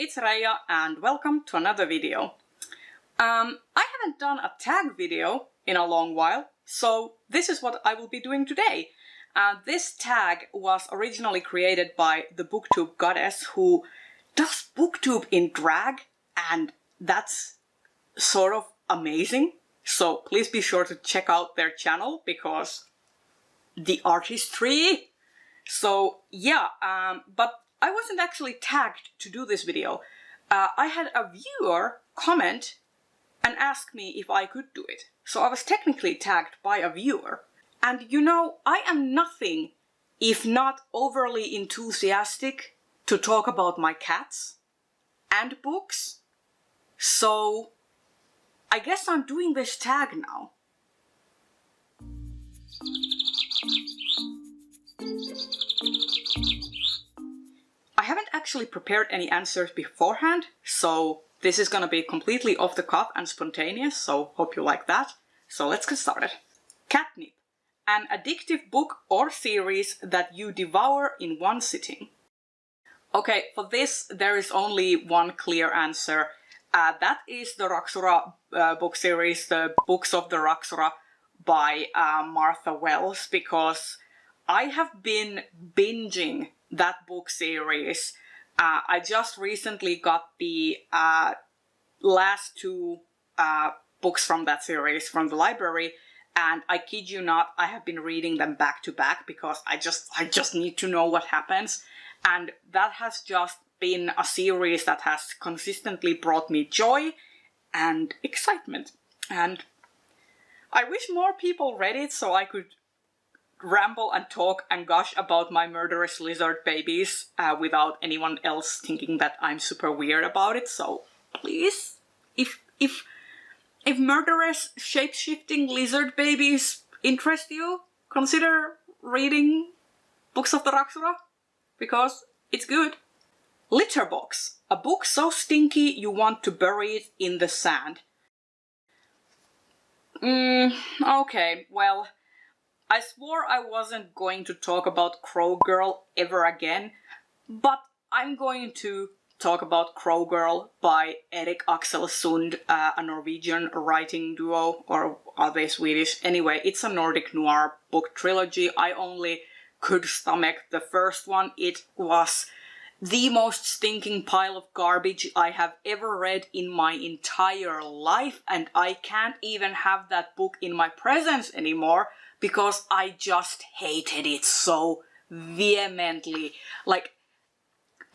it's Reija and welcome to another video. I haven't done a tag video in a long while, so this is what I will be doing today. This tag was originally created by the Booktube goddess who does Booktube in drag, and that's sort of amazing. So please be sure to check out their channel because the artistry. So yeah, but I wasn't actually tagged to do this video. I had a viewer comment and ask me if I could do it. So I was technically tagged by a viewer. And you know, I am nothing if not overly enthusiastic to talk about my cats and books. So I guess I'm doing this tag now. I haven't actually prepared any answers beforehand, so this is gonna be completely off the cuff and spontaneous, so hope you like that. So let's get started. Catnip, an addictive book or series that you devour in one sitting. Okay, for this there is only one clear answer. That is the Raksura book series, the Books of the Raksura by Martha Wells, because I have been binging that book series. I just recently got the last two books from that series from the library, and I kid you not, I have been reading them back to back because I just need to know what happens. And that has just been a series that has consistently brought me joy and excitement. And I wish more people read it so I could ramble and talk and gush about my murderous lizard babies without anyone else thinking that I'm super weird about it. So please, if murderous shape-shifting lizard babies interest you, consider reading Books of the Raksura, because it's good. Litterbox, a book so stinky you want to bury it in the sand. Okay, well, I swore I wasn't going to talk about Crow Girl ever again, but I'm going to talk about Crow Girl by Erik Axel Sund, a Norwegian writing duo, or are they Swedish? Anyway, it's a Nordic noir book trilogy. I only could stomach the first one. It was the most stinking pile of garbage I have ever read in my entire life, and I can't even have that book in my presence anymore because I just hated it so vehemently. Like,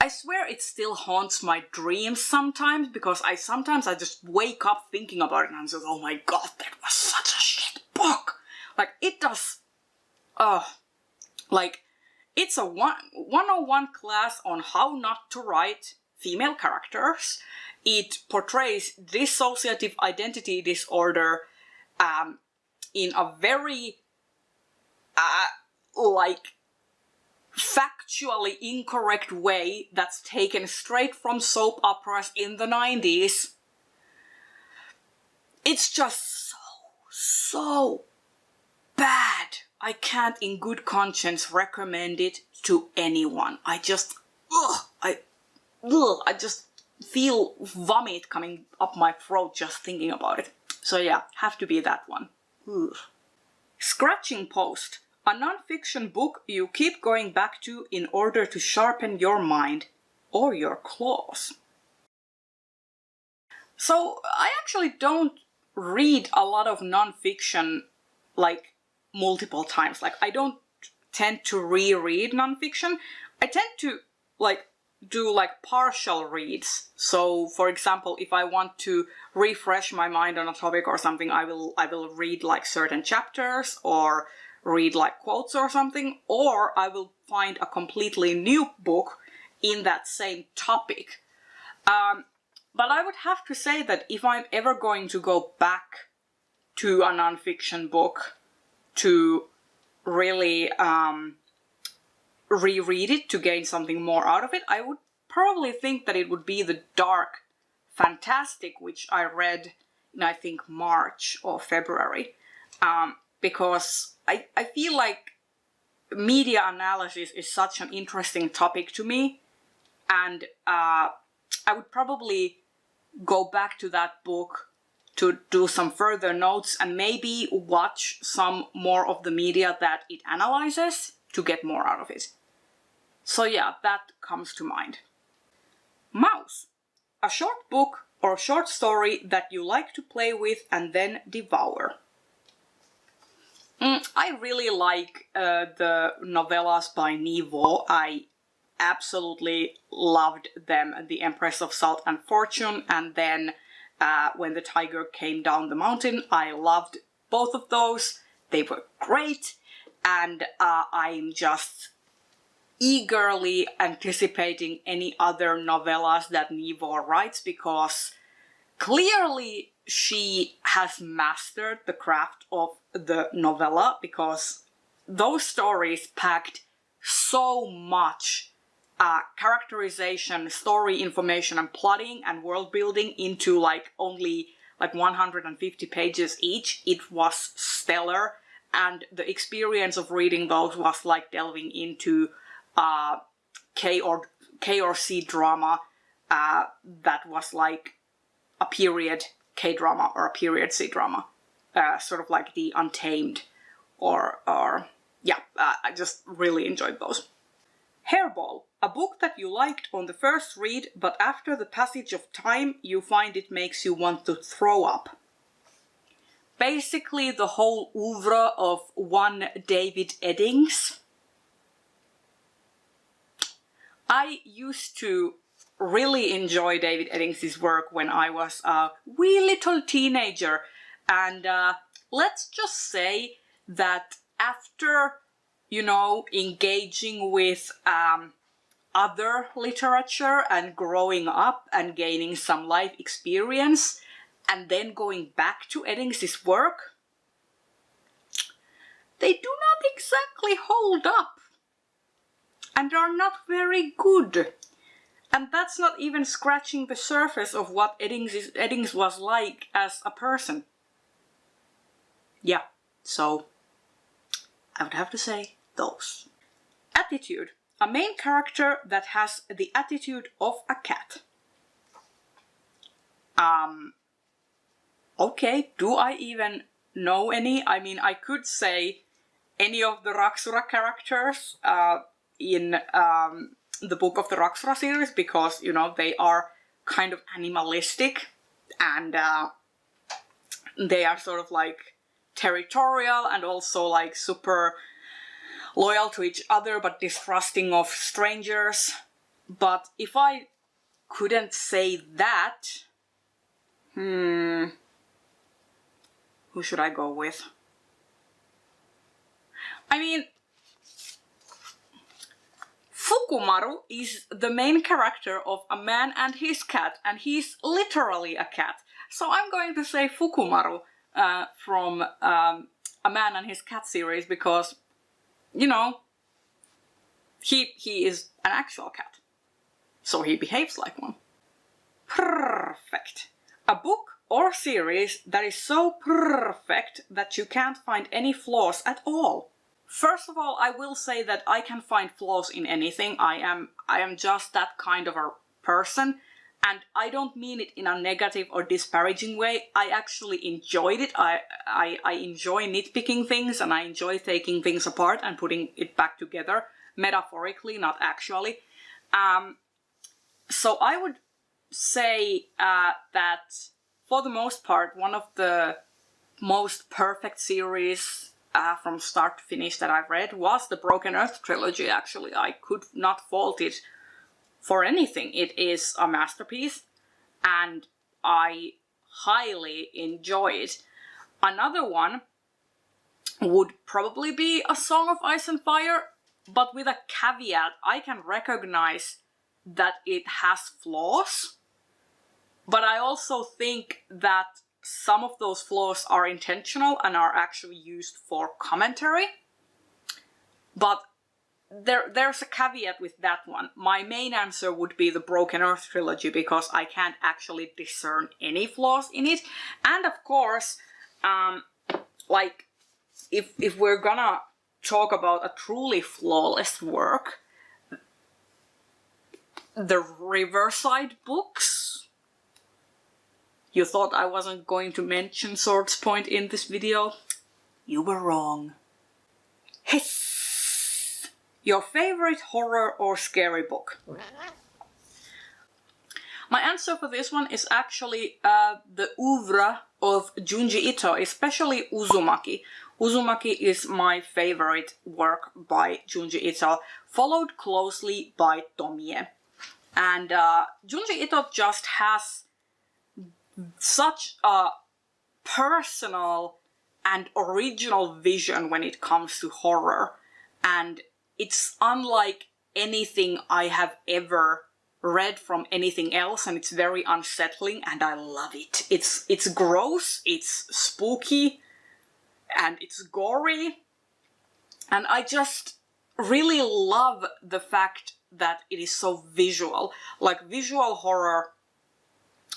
I swear it still haunts my dreams sometimes, because I just wake up thinking about it and I'm just, oh my god, that was such a shit book. Like, it does, like, it's a 101 class on how not to write female characters. It portrays dissociative identity disorder in a very, like, factually incorrect way that's taken straight from soap operas in the 90s. It's just so bad. I can't in good conscience recommend it to anyone. I just feel vomit coming up my throat just thinking about it. So yeah, have to be that one. Ugh. Scratching Post, a non-fiction book you keep going back to in order to sharpen your mind or your claws. So I actually don't read a lot of non-fiction like multiple times. Like, I don't tend to reread non-fiction. I tend to like do like partial reads. So for example, if I want to refresh my mind on a topic or something, I will read like certain chapters or read like quotes or something, or I will find a completely new book in that same topic. But I would have to say that if I'm ever going to go back to a non-fiction book to really reread it to gain something more out of it, I would probably think that it would be the Dark Fantastic, which I read in, I think, March or February, because I feel like media analysis is such an interesting topic to me, and I would probably go back to that book to do some further notes and maybe watch some more of the media that it analyzes to get more out of it. So yeah, that comes to mind. Mouse. A short book or short story that you like to play with and then devour. I really like the novellas by Nhi Vo. I absolutely loved them. The Empress of Salt and Fortune, and then When the Tiger Came Down the Mountain. I loved both of those. They were great, and I'm just eagerly anticipating any other novellas that Nhi Vo writes, because clearly she has mastered the craft of the novella, because those stories packed so much characterization, story information, and plotting and world building into only 150 pages each. It was stellar, and the experience of reading those was like delving into K or C drama that was like a period K drama or a period C drama, sort of like the Untamed, I just really enjoyed those. Hairball, a book that you liked on the first read, but after the passage of time you find it makes you want to throw up. Basically the whole oeuvre of one David Eddings. I used to really enjoy David Eddings' work when I was a wee little teenager, and let's just say that after, engaging with other literature and growing up and gaining some life experience, and then going back to Eddings' work, they do not exactly hold up and are not very good. And that's not even scratching the surface of what Eddings was like as a person. Yeah, so I would have to say those. Attitude. A main character that has the attitude of a cat. Okay, do I even know any? I mean, I could say any of the Raksura characters in the Book of the Raksura series, because, they are kind of animalistic, and they are sort of like territorial and also like super loyal to each other but distrusting of strangers. But if I couldn't say that, who should I go with? I mean, Fukumaru is the main character of A Man and His Cat, and he's literally a cat. So I'm going to say Fukumaru from A Man and His Cat series, because, he is an actual cat. So he behaves like one. Perfect. A book or series that is so perfect that you can't find any flaws at all. First of all, I will say that I can find flaws in anything. I am just that kind of a person, and I don't mean it in a negative or disparaging way. I actually enjoyed it. I enjoy nitpicking things, and I enjoy taking things apart and putting it back together, metaphorically, not actually. So I would say that for the most part, one of the most perfect series from start to finish that I've read was the Broken Earth trilogy, actually. I could not fault it for anything. It is a masterpiece, and I highly enjoy it. Another one would probably be A Song of Ice and Fire, but with a caveat. I can recognize that it has flaws, but I also think that some of those flaws are intentional and are actually used for commentary. But there's a caveat with that one. My main answer would be the Broken Earth trilogy, because I can't actually discern any flaws in it. And of course, if we're gonna talk about a truly flawless work, the Riverside books. You thought I wasn't going to mention Swords Point in this video? You were wrong. Hiss! Your favorite horror or scary book? My answer for this one is actually the oeuvre of Junji Ito, especially Uzumaki. Uzumaki is my favorite work by Junji Ito, followed closely by Tomie. And Junji Ito just has such a personal and original vision when it comes to horror. And it's unlike anything I have ever read from anything else, and it's very unsettling, and I love it. It's gross, it's spooky, and it's gory. And I just really love the fact that it is so visual. Like, visual horror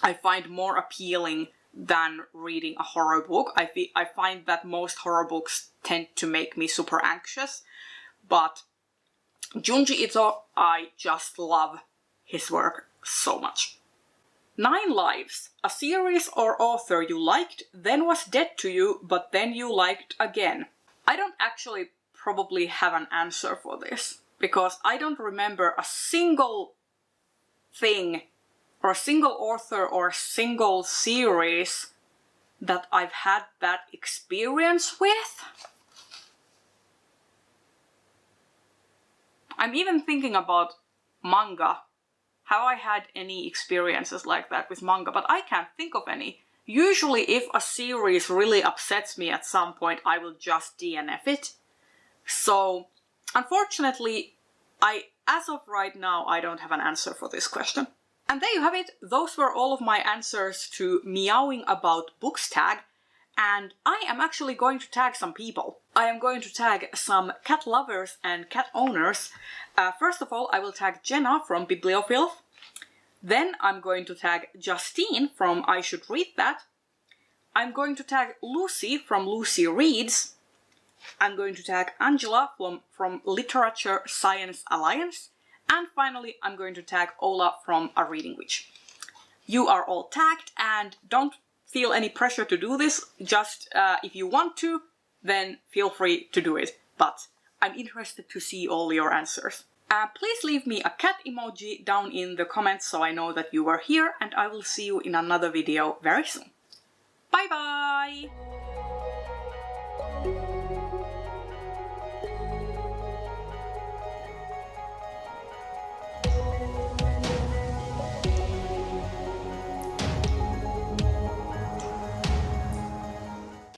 I find more appealing than reading a horror book. I find that most horror books tend to make me super anxious, but Junji Ito, I just love his work so much. 9 Lives, a series or author you liked, then was dead to you, but then you liked again. I don't actually probably have an answer for this, because I don't remember a single thing, or a single author, or a single series that I've had that experience with. I'm even thinking about manga. Have I had any experiences like that with manga? But I can't think of any. Usually if a series really upsets me at some point, I will just DNF it. So, unfortunately, as of right now, I don't have an answer for this question. And there you have it. Those were all of my answers to Meowing About Books tag. And I am actually going to tag some people. I am going to tag some cat lovers and cat owners. First of all, I will tag Jenna from Bibliofilth. Then I'm going to tag Justine from I Should Read That. I'm going to tag Lucy from Lucy Reads. I'm going to tag Angela from Literature Science Alliance. And finally, I'm going to tag Ola from A Reading Witch. You are all tagged, and don't feel any pressure to do this. Just if you want to, then feel free to do it. But I'm interested to see all your answers. Please leave me a cat emoji down in the comments so I know that you were here, and I will see you in another video very soon. Bye bye!